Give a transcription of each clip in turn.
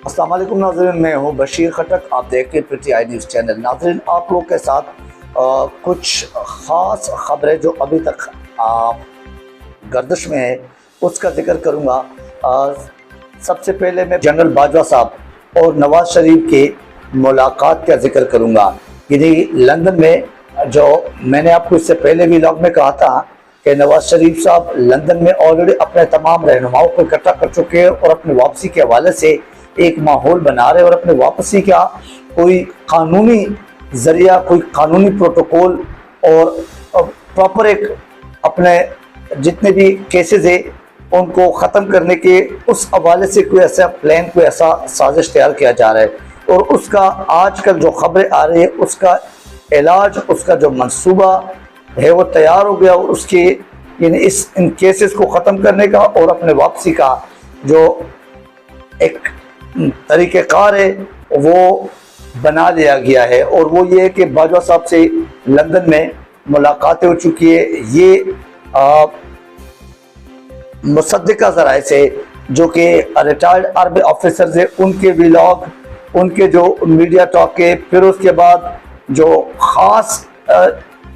अस्सलाम वालेकुम नाज़रीन, मैं हूँ बशीर खटक। आप देख रहे PTI न्यूज़ चैनल। नाज़रीन, आप लोग के साथ कुछ ख़ास खबरें जो अभी तक गर्दिश में है उसका जिक्र करूँगा। सबसे पहले मैं जनरल बाजवा साहब और नवाज़ शरीफ के मुलाकात का जिक्र करूँगा। यानी लंदन में, जो मैंने आपको इससे पहले भी व्लॉग में कहा था कि नवाज़ शरीफ साहब लंदन में ऑलरेडी अपने तमाम रहनुमाओं को इकट्ठा कर चुके हैं और अपनी वापसी के हवाले से एक माहौल बना रहे और अपने वापसी का कोई कानूनी जरिया, कोई कानूनी प्रोटोकॉल और प्रॉपर एक अपने जितने भी केसेस है उनको ख़त्म करने के उस हवाले से कोई ऐसा प्लान, कोई ऐसा साजिश तैयार किया जा रहा है। और उसका आजकल जो खबरें आ रही है उसका इलाज, उसका जो मंसूबा है वो तैयार हो गया और उसके यानी इन केसेस को ख़त्म करने का और अपने वापसी का जो एक तरीक़ेकार है वो बना लिया गया है। और वो ये है कि बाजवा साहब से लंदन में मुलाकातें हो चुकी है। ये मुसद्दिका ज़राए से जो कि रिटायर्ड आर्मी ऑफिसर्स है उनके व्लॉग, उनके जो मीडिया टॉक है, फिर उसके बाद जो ख़ास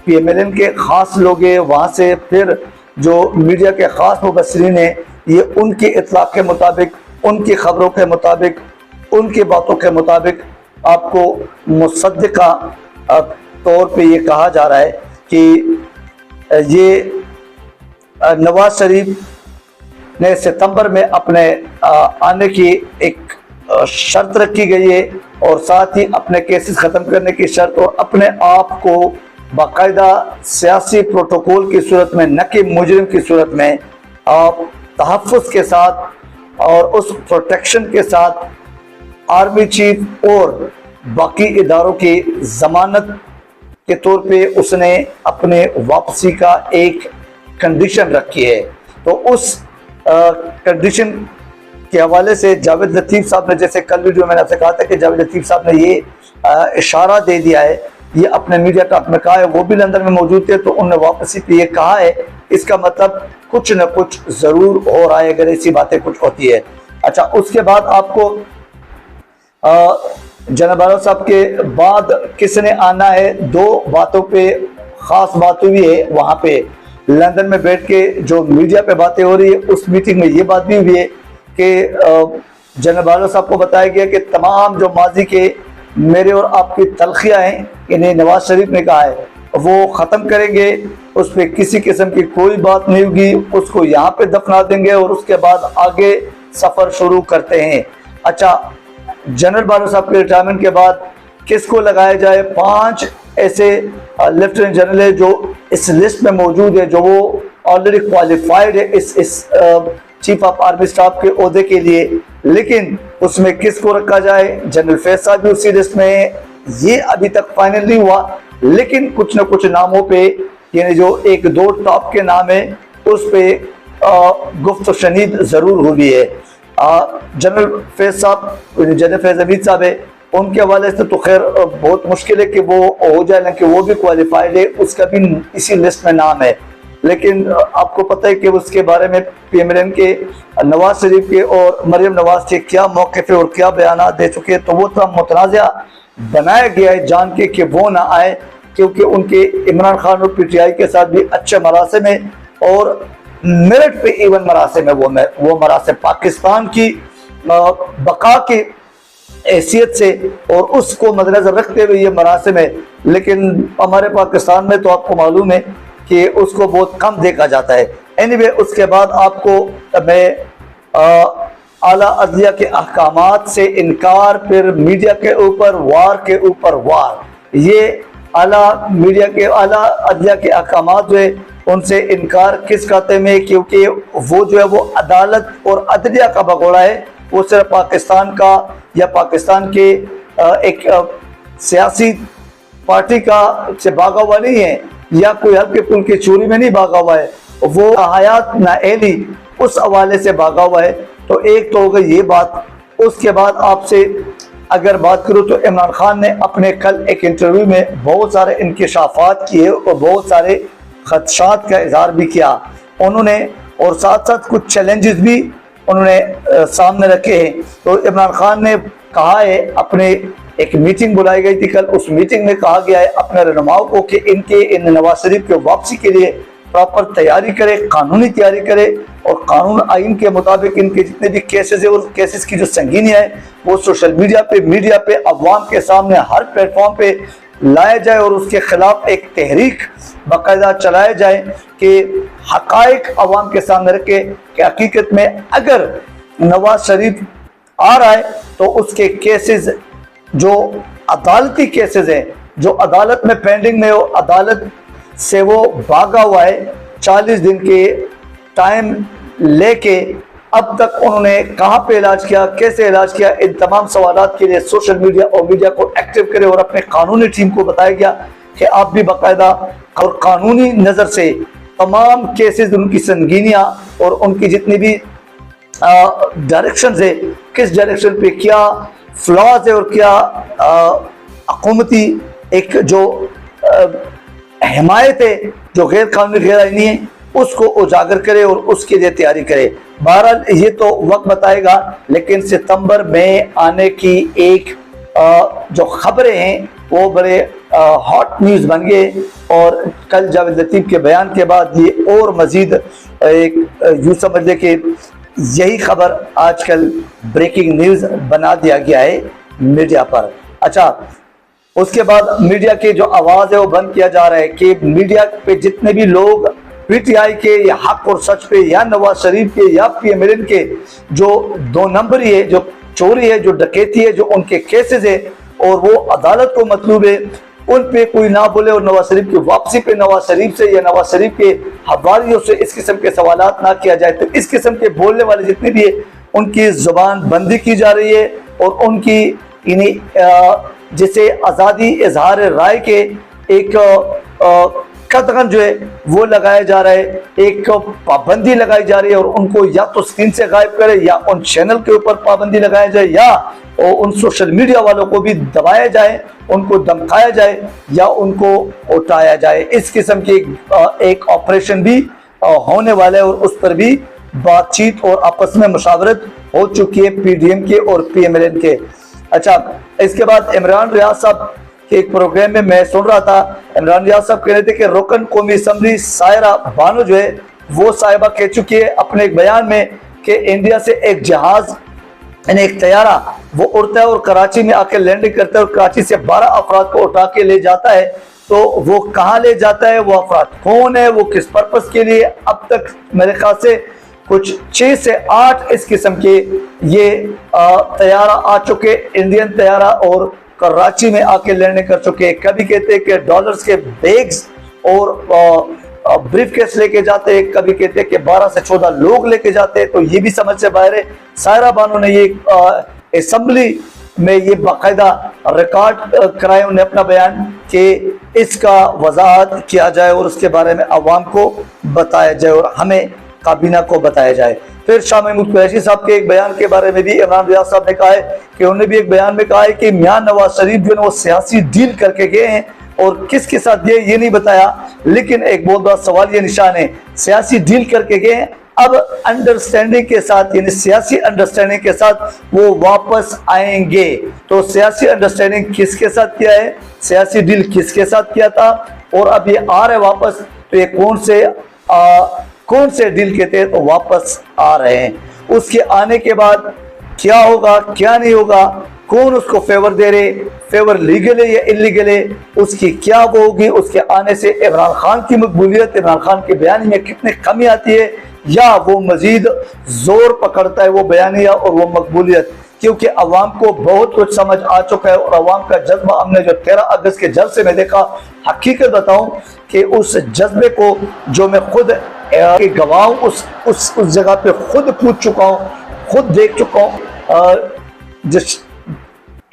PMLN के ख़ास लोग हैं वहाँ से, फिर जो मीडिया के ख़ास मुबस्सिरीन हैं, ये उनके इत्तलाक़ के मुताबिक, उनकी ख़बरों के मुताबिक, उनकी बातों के मुताबिक आपको मुसद्दिका तौर पे ये कहा जा रहा है कि ये नवाज शरीफ ने सितंबर में अपने आने की एक शर्त रखी गई है और साथ ही अपने केसेस ख़त्म करने की शर्त और अपने आप को बाकायदा सियासी प्रोटोकॉल की सूरत में, न कि मुजरिम की सूरत में, आप तहफ़्फ़ुज़ के साथ और उस प्रोटेक्शन के साथ आर्मी चीफ और बाकी इदारों की ज़मानत के तौर पे उसने अपने वापसी का एक कंडीशन रखी है। तो उस कंडीशन के हवाले से जावेद लतीफ़ साहब ने, जैसे कल वीडियो मैंने आपसे कहा था कि जावेद लतीफ़ साहब ने ये इशारा दे दिया है, ये अपने मीडिया टॉक में कहा है, वो भी लंदन में मौजूद थे तो उन्होंने वापसी पे ये कहा है। इसका मतलब कुछ न कुछ ज़रूर हो रहा है अगर ऐसी बातें कुछ होती है। अच्छा, उसके बाद आपको जनाब बाजवा साहब के बाद किसने आना है, दो बातों पे ख़ास बात हुई है वहाँ पे लंदन में बैठ के जो मीडिया पे बातें हो रही है। उस मीटिंग में ये बात भी हुई है कि जनाब बाजवा साहब को बताया गया कि तमाम जो माजी के मेरे और आपकी तलखियाँ हैं, इन्हें नवाज शरीफ ने कहा है वो ख़त्म करेंगे, उस पर किसी किस्म की कोई बात नहीं होगी, उसको यहाँ पे दफना देंगे और उसके बाद आगे सफ़र शुरू करते हैं। अच्छा, जनरल बाजवा साहब के रिटायरमेंट के बाद किसको लगाया जाए? 5 ऐसे लेफ्टिनेंट जनरल है जो इस लिस्ट में मौजूद है, जो वो ऑलरेडी क्वालिफाइड है इस चीफ ऑफ आर्मी स्टाफ के ओहदे के लिए। लेकिन उसमें किसको रखा जाए? जनरल फैज साहब भी उसी लिस्ट में है। ये अभी तक फाइनल नहीं हुआ, लेकिन कुछ न कुछ नामों पे, यानी जो एक दो टॉप के नाम है उस पे गुफ्त शनीद ज़रूर हुई है। जनरल फैज साहब, जनरल फैज हमीद साहब है, उनके हवाले से तो खैर बहुत मुश्किल है कि वो हो जाए, ना कि वो भी क्वालिफाइड है, उसका भी इसी लिस्ट में नाम है। लेकिन आपको पता है कि उसके बारे में PMLN के नवाज शरीफ के और मरियम नवाज के क्या मौक़िफ़ है और क्या बयान दे चुके हैं, तो वो तो मुतनाज़ा बनाया गया है जान के कि वो ना आए, क्योंकि उनके इमरान खान और PTI के साथ भी अच्छे मरासिम है और मेरिट पे इवन मरासिम है। वो मरासिम पाकिस्तान की बका की हैसियत से और उसको मद्देनजर रखते हुए ये मरासिम है। लेकिन हमारे पाकिस्तान में तो आपको मालूम है कि उसको बहुत कम देखा जाता है। एनीवे, उसके बाद आपको मैं आला अदलिया के अहकामात से इनकार, फिर मीडिया के ऊपर वार के ऊपर वार, ये आला अदलिया के अहकामात जो है उनसे इनकार किस खाते में? क्योंकि वो जो है वो अदालत और अदलिया का भगोड़ा है, वो सिर्फ पाकिस्तान का या पाकिस्तान के एक सियासी पार्टी का से भागा हुआ नहीं है या कोई हल्के फुल्के चोरी में नहीं भागा हुआ है, वो हयात नाअहली उस हवाले से भागा हुआ है। तो एक तो हो गई ये बात। उसके बाद आपसे अगर बात करूँ तो इमरान खान ने अपने कल एक इंटरव्यू में बहुत सारे इंकशाफात किए और बहुत सारे खदशात का इजहार भी किया उन्होंने, और साथ साथ कुछ चैलेंजेस भी उन्होंने सामने रखे हैं। तो इमरान खान ने कहा है, अपने एक मीटिंग बुलाई गई थी कल, उस मीटिंग में कहा गया है अपने रहनुमाओं को कि इन नवाज शरीफ के वापसी के लिए प्रॉपर तैयारी करे, कानूनी तैयारी करे और कानून आइन के मुताबिक इनके जितने भी केसेस है और केसेस की जो संगीनियां है वो सोशल मीडिया पे अवाम के सामने हर प्लेटफॉर्म पे लाया जाए और उसके खिलाफ एक तहरीक बाकायदा चलाया जाए कि हकायक अवाम के सामने रखे कि हकीकत में अगर नवाज शरीफ आ रहा है तो उसके केसेस जो अदालती केसेस हैं, जो अदालत में पेंडिंग में हो, अदालत से वो भागा हुआ है 40 दिन के टाइम लेके, अब तक उन्होंने कहां पे इलाज किया, कैसे इलाज किया, इन तमाम सवालात के लिए सोशल मीडिया और मीडिया को एक्टिव करे और अपने कानूनी टीम को बताया गया कि आप भी बाकायदा और कानूनी नजर से तमाम केसेस, उनकी संगीनियां और उनकी जितनी भी डायरेक्शन है, किस डायरेक्शन पे क्या फ्लॉज है और क्या हुकूमती एक जो हिमायत है जो गैर कानूनी गैर आईनी है उसको उजागर करे और उसके लिए तैयारी करे। बहरहाल ये तो वक्त बताएगा, लेकिन सितंबर में आने की एक जो खबरें हैं वो बड़े हॉट न्यूज़ बन गए और कल जावेद लतीफ़ के बयान के बाद ये और मजीद एक यूँ समझ लें कि यही खबर आजकल ब्रेकिंग न्यूज़ बना दिया गया है मीडिया पर। अच्छा, उसके बाद मीडिया की जो आवाज़ है वो बंद किया जा रहा है कि मीडिया पे जितने भी लोग पीटीआई के या हक और सच पे या नवाज शरीफ के या PMLN के जो 2 नंबरी है, जो चोरी है, जो डकैती है, जो उनके केसेस है और वो अदालत को मतलूब है, उन पे कोई ना बोले और नवाज शरीफ की वापसी पे नवाज शरीफ से या नवाज शरीफ के हवारियों से इस किस्म के सवालात ना किया जाए। तो इस किस्म के बोलने वाले जितने भी है उनकी जुबान बंदी की जा रही है और उनकी इन्हीं जिसे आज़ादी इजहार राय के एक कदगन जो है वो लगाया जा रहा है, एक पाबंदी लगाई जा रही है और उनको या तो स्क्रीन से गायब करे या उन चैनल के ऊपर पाबंदी लगाया जाए या और उन सोशल मीडिया वालों को भी दबाया जाए, उनको धमकाया जाए या उनको उठाया जाए। इस किस्म की एक ऑपरेशन भी होने वाला है और उस पर भी बातचीत और आपस में मुशावरत हो चुकी है PDM के और PMLN के। अच्छा, इसके बाद इमरान रियाज साहब के एक प्रोग्राम में मैं सुन रहा था, इमरान रियाज साहब कह रहे थे कि रुकन कौमी असम्बली सायरा बानो जो है वो साहिबा कह चुकी है अपने एक बयान में कि इंडिया से एक जहाज यानी एक तैयारा वो उड़ता है और कराची में आके लैंडिंग करता है और कराची से 12 अफराद को उठा के ले जाता है। तो वो कहाँ ले जाता है, वो अफराद कौन है, वो किस पर्पस के लिए, अब तक मेरे ख्याल से कुछ 6 से 8 इस किस्म के ये तैयारा आ चुके, इंडियन तैयारा और कराची में आके लैंडिंग कर चुके। कभी कहते हैं कि डॉलर्स के बैग्स और ब्रीफकेस लेके जाते हैं, कभी कहते हैं कि 12 से 14 लोग लेके जाते हैं। तो ये भी समझ से बाहर है। सायरा बानो ने ये असेंबली में ये बाकायदा रिकॉर्ड कराया उन्हें अपना बयान कि इसका वजाहत किया जाए और उसके बारे में अवाम को बताया जाए और हमें काबीना को बताया जाए। फिर शाह महमूद कुरैशी साहब के एक बयान के बारे में भी इमरान रियाज साहब ने कहा है कि उन्होंने भी एक बयान में कहा है कि मियां नवाज शरीफ जो है वो सियासी डील करके गए हैं और किसके साथ गए ये नहीं बताया, लेकिन एक बहुत बड़ा सवाल ये निशान है, सियासी डील करके गए हैं, अब अंडरस्टैंडिंग के साथ यानी सियासी अंडरस्टैंडिंग के साथ वो वापस आएंगे। तो सियासी अंडरस्टैंडिंग किसके साथ किया है, सियासी डील किसके साथ किया था और अब ये आ रहे वापस, तो ये कौन से डील के तहत तो वापस आ रहे हैं। उसके आने के बाद क्या होगा क्या नहीं होगा, कौन उसको फेवर दे रहे, फेवर लीगल है या इलीगल है, उसकी क्या वो होगी, उसके आने से इमरान खान की मकबूलियत, इमरान खान के बयानी में कितनी कमी आती है या वो मजीद जोर पकड़ता है वो बयानिया और वो मकबूलियत, क्योंकि अवाम को बहुत कुछ समझ आ चुका है और अवाम का जज्बा हमने जो 13 अगस्त के जलसे में देखा, हकीकत बताऊं कि उस जज्बे को जो मैं खुद गवाह हूं, उस जगह पे खुद पूछ चुका हूं, खुद देख चुका हूं, जिस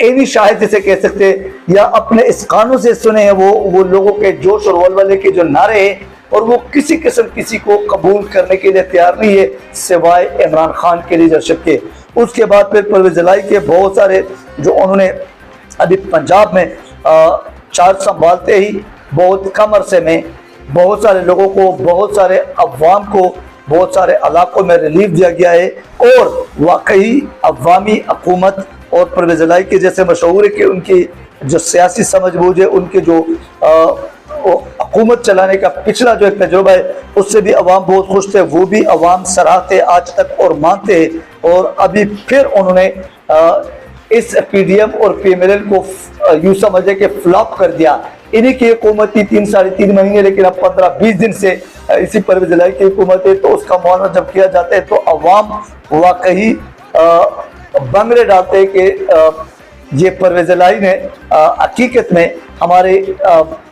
एनी शायद जिसे कह सकते या अपने इस कानों से सुने हैं वो लोगों के जोश और वलवले के जो नारे हैं और वो किसी किस्म किसी को कबूल करने के लिए तैयार नहीं है सिवाय इमरान खान के लीडरशिप के। उसके बाद फिर परवेज इलाही के बहुत सारे जो उन्होंने अभी पंजाब में चार्ज संभालते ही बहुत कम अरसे में बहुत सारे लोगों को, बहुत सारे अवाम को बहुत सारे इलाकों में रिलीफ दिया गया है और वाकई अवामी हुकूमत और परवेज़ इलाही के जैसे मशहूर है कि उनकी जो सियासी समझबूझ है, उनके जो हुकूमत चलाने का पिछला जो एक तजुर्बा है उससे भी अवाम बहुत खुश थे, वो भी अवाम सराहते आज तक और मानते हैं। और अभी फिर उन्होंने इस पीडीएम और पीएमएल को यूं समझे कि फ्लॉप कर दिया। इन्हीं की हुकूमत थी 3-3.5 महीने, लेकिन अब 15-20 दिन से इसी परवेज़ इलाही की हुकूमत है। तो उसका मुआवजा जब किया जाता है तो अवाम वाकई बंगड़े डालते हैं कि ये परवेज़ इलाही ने हकीकत में हमारे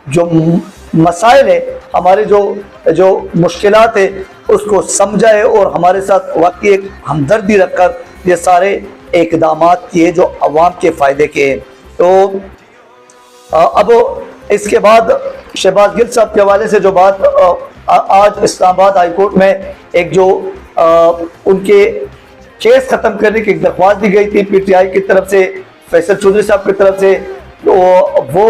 जो मसाइल है, हमारे जो मुश्किलात है उसको समझा है और हमारे साथ वाकई एक हमदर्दी रखकर ये सारे इकदामात किए जो अवाम के फ़ायदे के हैं। तो अब इसके बाद शहबाज गिल साहब के हवाले से जो बात आज इस्लामाबाद हाई कोर्ट में एक जो उनके केस ख़त्म करने की दरख्वास्त दी गई थी पीटीआई की तरफ से, फैसल चौधरी साहब की तरफ से, तो वो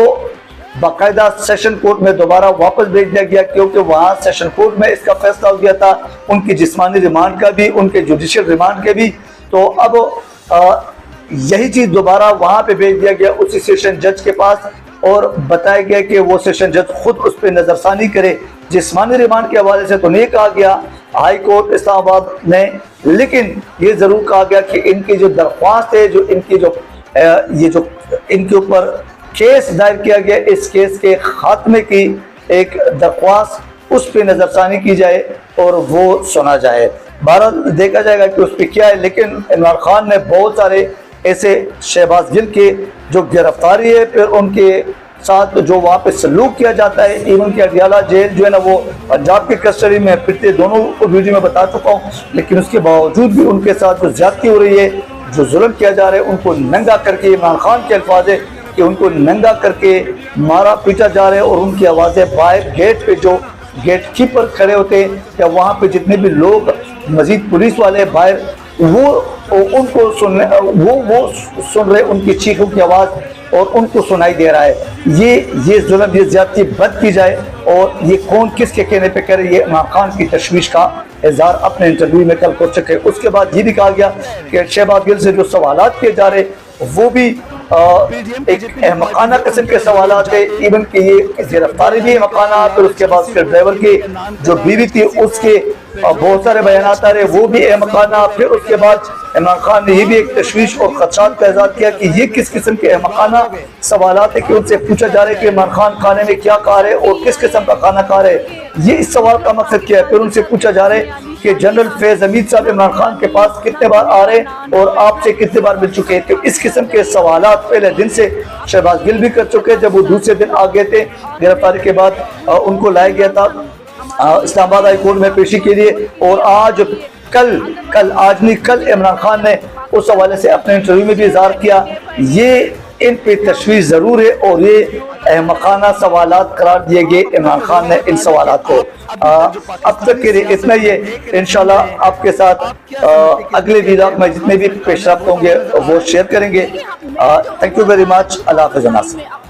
बाकायदा सेशन कोर्ट में दोबारा वापस भेज दिया गया क्योंकि वहाँ सेशन कोर्ट में इसका फैसला हो गया था, उनकी जिस्मानी रिमांड का भी, उनके जुडिशियल रिमांड के भी। तो अब यही चीज़ दोबारा वहाँ पे भेज दिया गया उसी सेशन जज के पास और बताया गया कि वो सेशन जज खुद उस पर नज़रसानी करे। जिस्मानी रिमांड के हवाले से तो नहीं कहा गया हाई कोर्ट इस्लामाबाद ने, लेकिन ये ज़रूर कहा गया कि इनकी जो दरख्वास्त है, जो इनकी जो ये जो इनके ऊपर केस दायर किया गया, इस केस के खात्मे की एक दरख्वास्त उस पर नज़रसानी की जाए और वो सुना जाए। बहरहाल देखा जाएगा कि उस पर क्या है। लेकिन इमरान खान ने बहुत सारे ऐसे शहबाज गिल के जो गिरफ्तारी है, फिर उनके साथ जो वहाँ पे सलूक किया जाता है, इवन की अडियाला जेल जो है ना वो पंजाब की कस्टडी में फिरते, दोनों को वीडियो में बता चुका हूँ, लेकिन उसके बावजूद भी उनके साथ जो ज्यादती हो रही है, जो जुल्म किया जा रहा है, उनको नंगा करके, इमरान खान के अल्फाज है कि उनको नंगा करके मारा पीटा जा रहा है और उनकी आवाज़ें बाहर गेट पे जो गेट कीपर खड़े होते हैं या वहाँ पे जितने भी लोग मजीद पुलिस वाले बाहर वो उनको सुन रहे, उनकी चीखों की आवाज़ और उनको सुनाई दे रहा है। ये जुल्म, ये ज्यादती बंद की जाए और ये कौन किसके कहने पे करे, ये इमरान खान की तशवीश का इज़हार अपने इंटरव्यू में कल कर सके। उसके बाद ये भी कहा गया कि शहबाज गिल से जो सवालात किए जा रहे वो भी एक अहमकाना किस्म के सवालात है, इवन कि ये गिरफ्तारी भी अहमकाना, फिर उसके बाद उसके ड्राइवर की जो बीवी थी उसके बहुत सारे बयान आ रहे वो भी अहमकाना। फिर उसके बाद इमरान खान ने ये भी एक तशवीश और खदशात का इज़हार किया कि ये किस किस्म के अहमकाना सवालात है कि उनसे पूछा जा रहा है कि इमरान खान खाने में क्या खा रहे और किस किस्म का खाना खा रहे, ये इस सवाल का मकसद क्या है। फिर उनसे पूछा जा रहा है कि जनरल फैज हमीद साहब इमरान खान के पास कितने बार आ रहे और आपसे कितने बार मिल चुके हैं। तो इस किस्म के सवालात पहले दिन से शहबाज गिल भी कर चुके, जब वो दूसरे दिन आ गए थे गिरफ्तारी के बाद उनको लाया गया था इस्लामाबाद हाई कोर्ट में पेशी के लिए। और आज कल इमरान खान ने उस हवाले से अपने इंटरव्यू में भी इज़हार किया, ये इन पे तशवीश ज़रूर है और ये अहमकाना सवालात करार दिए गए इमरान खान ने इन सवालात को। अब तक के लिए इतना ही है, इंशाल्लाह आपके साथ अगले वीडियो में जितने भी पेशरफ्त होंगे वो शेयर करेंगे। Thank you very much. Allah हाफ़िज़।